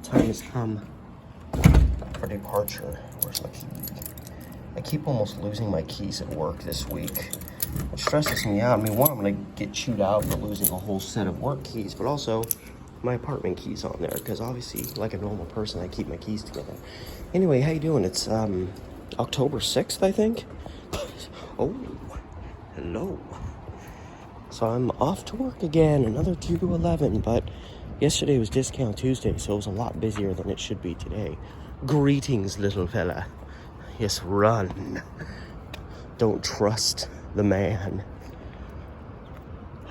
time has come for departure. Where's my key? I keep almost losing my keys at work this week. It stresses me out. I mean, one, I'm gonna get chewed out for losing a whole set of work keys, but also my apartment keys on there, because obviously, like a normal person, I keep my keys together. Anyway, how you doing? It's October 6th, I think. Oh, hello. So I'm off to work again, another 2 to 11, but yesterday was Discount Tuesday, so it was a lot busier than it should be today. Greetings, little fella. Yes, run. Don't trust the man.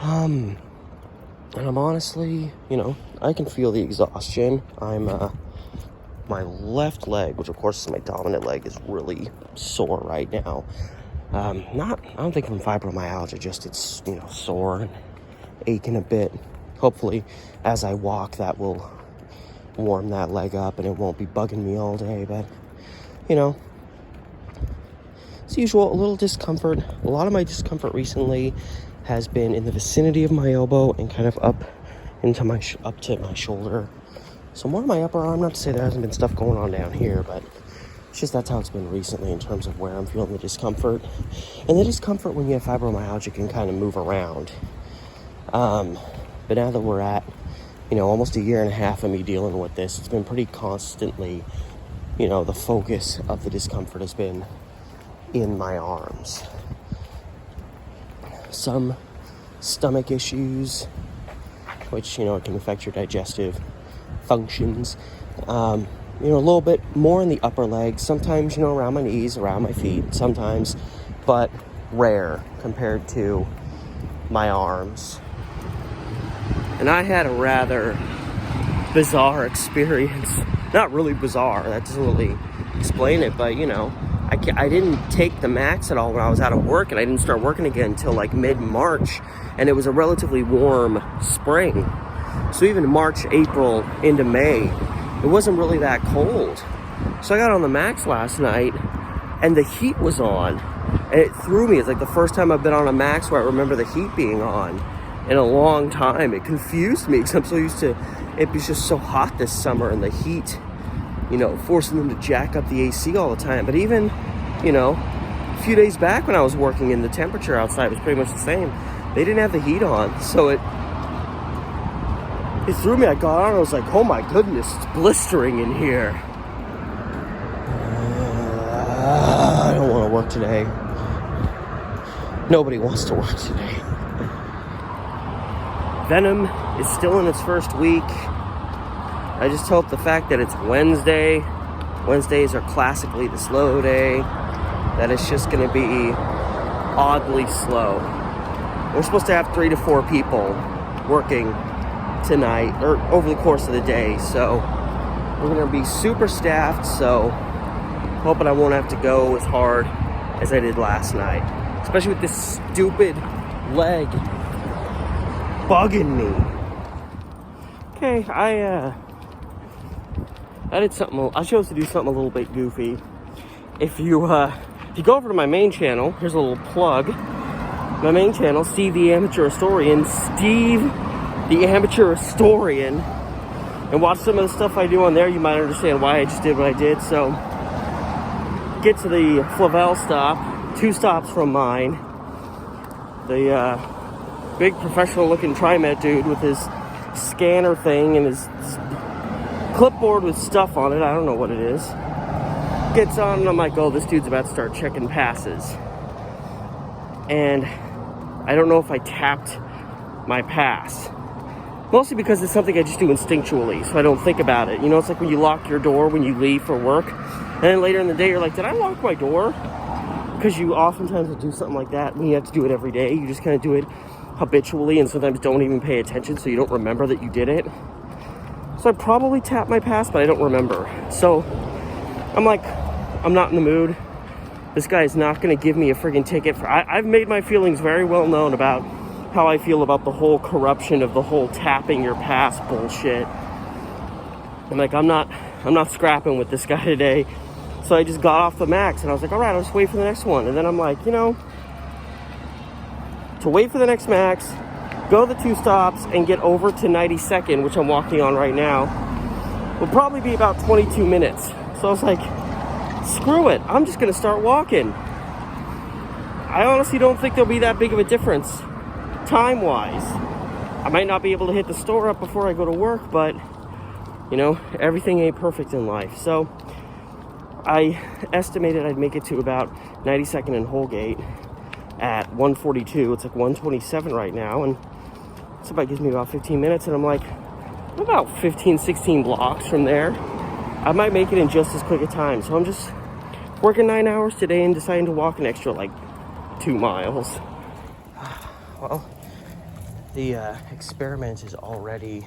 And I'm honestly, I can feel the exhaustion. I'm, my left leg, which of course is my dominant leg, is really sore right now. I don't think from fibromyalgia, just it's, sore and aching a bit. Hopefully, as I walk, that will warm that leg up and it won't be bugging me all day. But, as usual, a little discomfort. A lot of my discomfort recently has been in the vicinity of my elbow and kind of up into my up to my shoulder. So more of my upper arm. Not to say there hasn't been stuff going on down here, but it's just that's how it's been recently in terms of where I'm feeling the discomfort. And the discomfort when you have fibromyalgia can kind of move around. But now that we're at, almost a year and a half of me dealing with this, it's been pretty constantly, the focus of the discomfort has been in my arms. Some stomach issues, which, it can affect your digestive functions. A little bit more in the upper legs, sometimes, around my knees, around my feet, sometimes, but rare compared to my arms. And I had a rather bizarre experience. Not really bizarre, that doesn't really explain it, but, I didn't take the max at all when I was out of work, and I didn't start working again until like mid-March, and it was a relatively warm spring. So even March, April, into May, it wasn't really that cold. So I got on the max last night, and the heat was on, and it threw me. It's like the first time I've been on a max where I remember the heat being on in a long time. It confused me because I'm so used to it was just so hot this summer, and the heat, forcing them to jack up the AC all the time. But even, a few days back when I was working in, the temperature outside was pretty much the same. They didn't have the heat on, so it threw me. I got on and I was like, oh my goodness, it's blistering in here. I don't want to work today. Nobody wants to work today. Venom is still in its first week. I just hope the fact that it's Wednesday, Wednesdays are classically the slow day, that it's just going to be oddly slow. We're supposed to have 3 to 4 people working tonight, or over the course of the day, so we're going to be super staffed, so hoping I won't have to go as hard as I did last night, especially with this stupid leg bugging me. Okay, I did something. I chose to do something a little bit goofy. If you go over to my main channel, here's a little plug. My main channel, Steve the Amateur Historian, and watch some of the stuff I do on there. You might understand why I just did what I did. So, get to the Flavel stop, 2 stops from mine. The big professional-looking TriMet dude with his scanner thing and his clipboard with stuff on it. I don't know what it is. Gets on and I'm like, oh, this dude's about to start checking passes. And I don't know if I tapped my pass. Mostly because it's something I just do instinctually, so I don't think about it. It's like when you lock your door when you leave for work, and then later in the day you're like, did I lock my door? Because you oftentimes will do something like that when you have to do it every day. You just kind of do it habitually and sometimes don't even pay attention, so you don't remember that you did it. So I probably tapped my pass, but I don't remember. So I'm like, I'm not in the mood. This guy is not going to give me a friggin' ticket. I've made my feelings very well known about how I feel about the whole corruption of the whole tapping your pass bullshit. I'm like, I'm not scrapping with this guy today. So I just got off the max and I was like, all right, I'll just wait for the next one. And then I'm like, to wait for the next max, go the 2 stops and get over to 92nd, which I'm walking on right now, would probably be about 22 minutes. So I was like, screw it, I'm just gonna start walking. I honestly don't think there'll be that big of a difference time-wise. I might not be able to hit the store up before I go to work, but you know, everything ain't perfect in life. So I estimated I'd make it to about 92nd and Holgate at 1:42. It's like 1:27 right now, and it's about gives me about 15 minutes, and I'm like, I'm about 15, 16 blocks from there. I might make it in just as quick a time. So I'm just working 9 hours today and deciding to walk an extra like 2 miles. Well, the experiment is already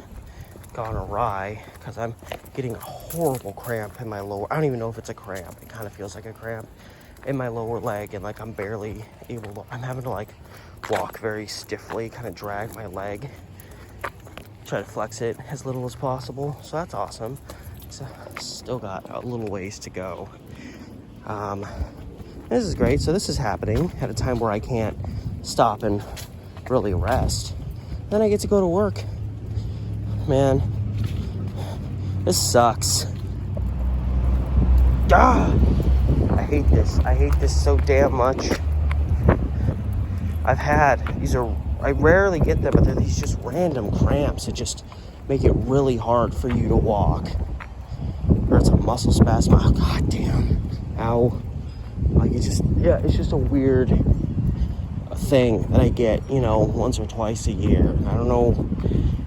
gone awry because I'm getting a horrible cramp in my lower, I don't even know if it's a cramp, it kind of feels like a cramp in my lower leg, and like I'm barely able to, I'm having to like walk very stiffly, kind of drag my leg, try to flex it as little as possible. So that's awesome. So still got a little ways to go. This is great. So this is happening at a time where I can't stop and really rest. Then I get to go to work. Man, this sucks. Ah, I hate this. I hate this so damn much. I rarely get them, but they're these just random cramps that just make it really hard for you to walk. Or it's a muscle spasm. Oh, god damn. Ow. Like it's just a weird thing that I get, you know, once or twice a year. I don't know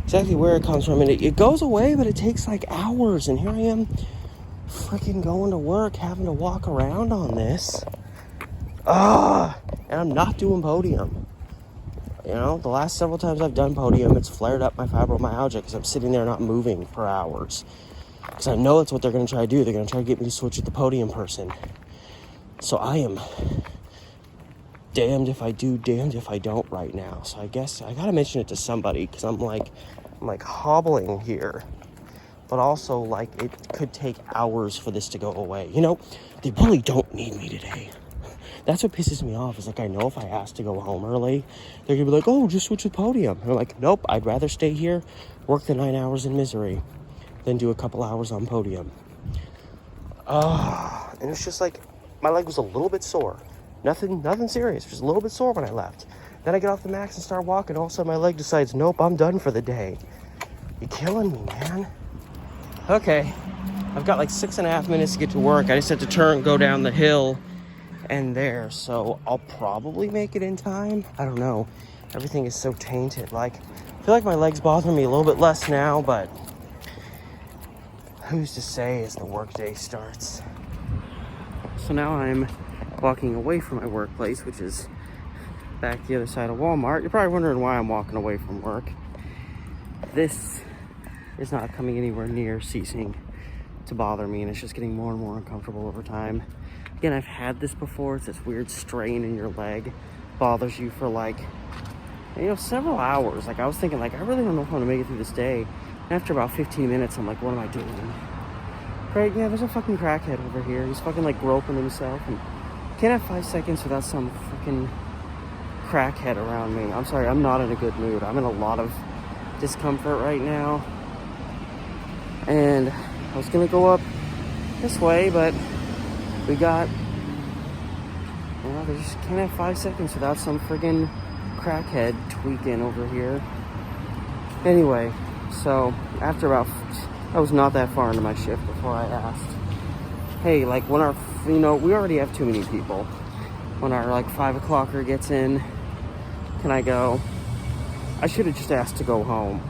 exactly where it comes from, and it goes away, but it takes like hours, and here I am freaking going to work having to walk around on this. And I'm not doing podium. You know, the last several times I've done podium, it's flared up my fibromyalgia because I'm sitting there not moving for hours. Because I know that's what they're going to try to do. They're going to try to get me to switch with the podium person. So I am damned if I do, damned if I don't right now. So I guess I got to mention it to somebody because I'm like hobbling here. But also, like, it could take hours for this to go away. You know, they really don't need me today. That's what pisses me off, is like, I know if I ask to go home early, they're gonna be like, oh, just switch with podium. And I'm like, nope, I'd rather stay here, work the 9 hours in misery, than do a couple hours on podium. And it's just like, my leg was a little bit sore. Nothing serious, just a little bit sore when I left. Then I get off the max and start walking, all of a sudden my leg decides, nope, I'm done for the day. You're killing me, man. Okay, I've got like 6.5 minutes to get to work. I just have to go down the hill and there, so I'll probably make it in time. I don't know. Everything is so tainted. Like, I feel like my legs bother me a little bit less now, but who's to say as the workday starts? So now I'm walking away from my workplace, which is back the other side of Walmart. You're probably wondering why I'm walking away from work. This is not coming anywhere near ceasing to bother me, and it's just getting more and more uncomfortable over time. Again, I've had this before. It's this weird strain in your leg, bothers you for like, you know, several hours. Like I was thinking, like, I really don't know if I'm gonna make it through this day. And after about 15 minutes, I'm like, what am I doing? Right? Yeah, there's a fucking crackhead over here. He's fucking like groping himself, and can't have 5 seconds without some fucking crackhead around me. I'm sorry, I'm not in a good mood. I'm in a lot of discomfort right now. And I was gonna go up this way, but we got, you know, they just can't have 5 seconds without some friggin' crackhead tweaking over here. Anyway, so after about, I was not that far into my shift before I asked, hey, like when our, you know, we already have too many people. When our like 5 o'clocker gets in, can I go? I should have just asked to go home.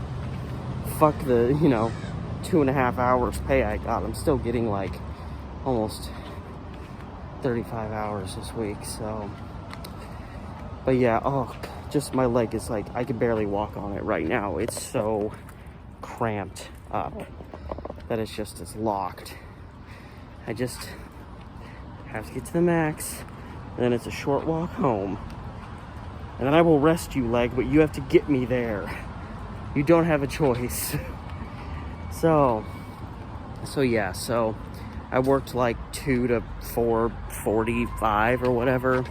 Fuck the, you know, 2.5 hours pay I got. I'm still getting like almost 35 hours this week, so. But yeah, oh, just my leg is like, I can barely walk on it right now. It's so cramped up that it's locked. I just have to get to the max, and then it's a short walk home. And then I will rest you, leg, but you have to get me there. You don't have a choice. So yeah, so I worked like 2 to 4:45 or whatever.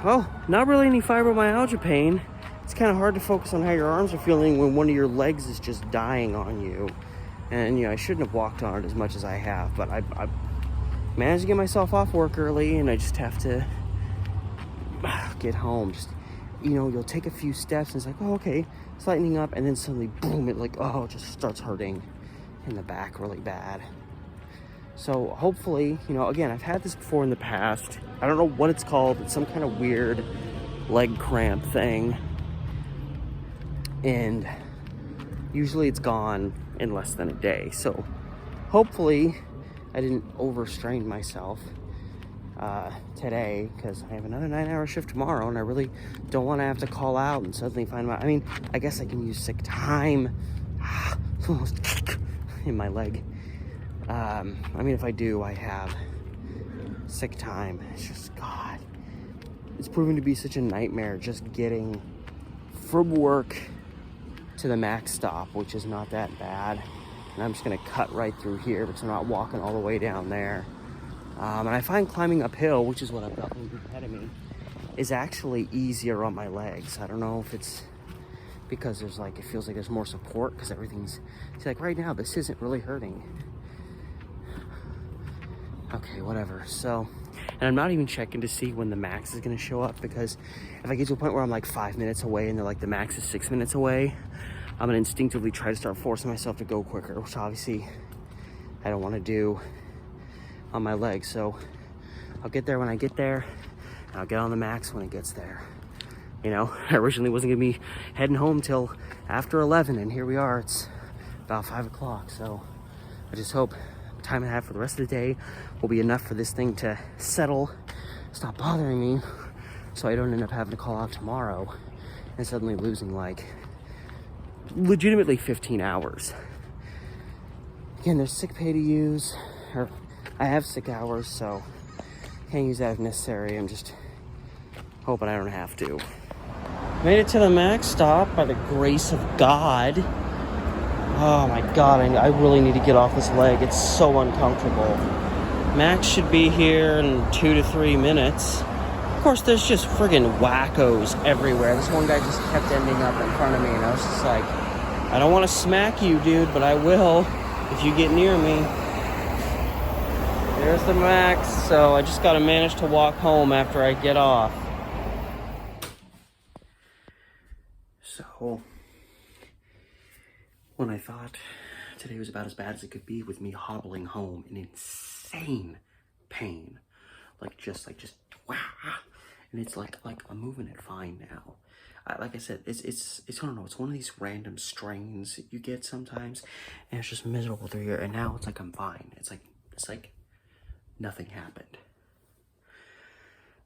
Well, not really any fibromyalgia pain. It's kind of hard to focus on how your arms are feeling when one of your legs is just dying on you. And, you know, I shouldn't have walked on it as much as I have, but I managed to get myself off work early, and I just have to get home. Just, you know, you'll take a few steps and it's like, oh, okay, it's lightening up, and then suddenly, boom, it like, oh, it just starts hurting in the back really bad. So hopefully, you know, again, I've had this before in the past. I don't know what it's called. It's some kind of weird leg cramp thing. And usually it's gone in less than a day. So hopefully I didn't overstrain myself today, because I have another 9-hour shift tomorrow, and I really don't want to have to call out and suddenly find my, I mean, I guess I can use sick time in my leg. I mean, if I do, I have sick time. It's just, God, it's proving to be such a nightmare just getting from work to the max stop, which is not that bad. And I'm just gonna cut right through here because I'm not walking all the way down there. And I find climbing uphill, which is what I've got ahead of me, is actually easier on my legs. I don't know if it's because there's like, it feels like there's more support because everything's, see, like right now, this isn't really hurting. Okay, whatever. So, and I'm not even checking to see when the max is gonna show up, because if I get to a point where I'm like 5 minutes away and they're like the max is 6 minutes away, I'm gonna instinctively try to start forcing myself to go quicker, which obviously I don't want to do on my legs. So I'll get there when I get there, and I'll get on the max when it gets there. You know, I originally wasn't gonna be heading home till after 11, and here we are, it's about 5 o'clock. So I just hope the time I have for the rest of the day will be enough for this thing to settle, stop bothering me, so I don't end up having to call out tomorrow and suddenly losing like legitimately 15 hours. Again, there's sick pay to use, or I have sick hours, so can't use that if necessary. I'm just hoping I don't have to. Made it to the max stop by the grace of God. Oh my God, I really need to get off this leg. It's so uncomfortable. Max should be here in 2 to 3 minutes. Of course, there's just friggin' wackos everywhere. This one guy just kept ending up in front of me, and I was just like, I don't want to smack you, dude, but I will if you get near me. There's the max, so I just gotta manage to walk home after I get off. So, when I thought today was about as bad as it could be, with me hobbling home in insane pain, just wow, and it's like I'm moving it fine now. Like I said, it's I don't know, it's one of these random strains you get sometimes, and it's just miserable through here. And now it's like I'm fine. It's like nothing happened.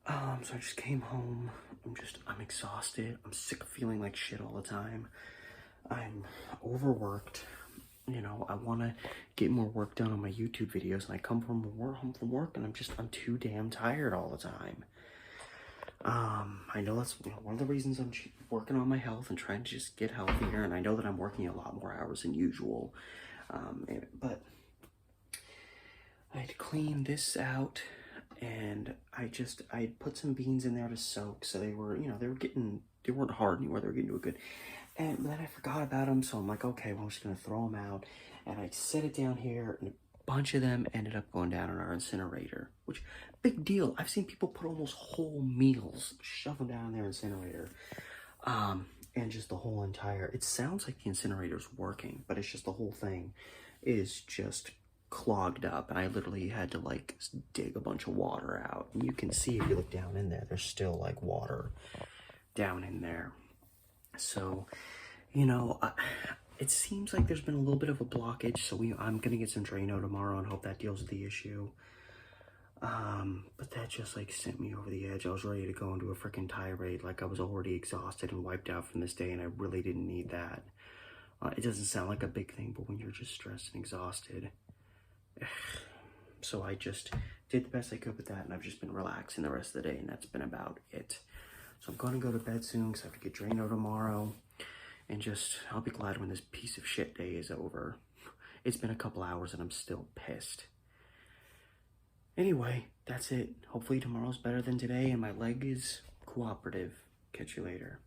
So I just came home. I'm exhausted. I'm sick of feeling like shit all the time. I'm overworked. You know, I want to get more work done on my YouTube videos, and I come home from work, and I'm too damn tired all the time. I know that's one of the reasons I'm working on my health and trying to just get healthier, and I know that I'm working a lot more hours than usual. But I had to clean this out, and I put some beans in there to soak, so they weren't hard anymore, they were getting to a good, and then I forgot about them, so I'm like, okay, well, I'm just gonna throw them out, and I set it down here, and a bunch of them ended up going down in our incinerator, which, big deal. I've seen people put almost whole meals, shove them down in their incinerator, and just the whole entire, it sounds like the incinerator's working, but it's just the whole thing is just clogged up, and I literally had to like dig a bunch of water out, and you can see if you look down in there, there's still like water down in there. So, you know, it seems like there's been a little bit of a blockage, so I'm gonna get some Drano tomorrow and hope that deals with the issue. But that just like sent me over the edge. I was ready to go into a freaking tirade, like I was already exhausted and wiped out from this day, and I really didn't need that. It doesn't sound like a big thing, but when you're just stressed and exhausted. So I just did the best I could with that, and I've just been relaxing the rest of the day, and that's been about it. So I'm gonna go to bed soon because I have to get Drano tomorrow, and I'll be glad when this piece of shit day is over. It's been a couple hours and I'm still pissed. Anyway, that's it. Hopefully tomorrow's better than today and my leg is cooperative. Catch you later.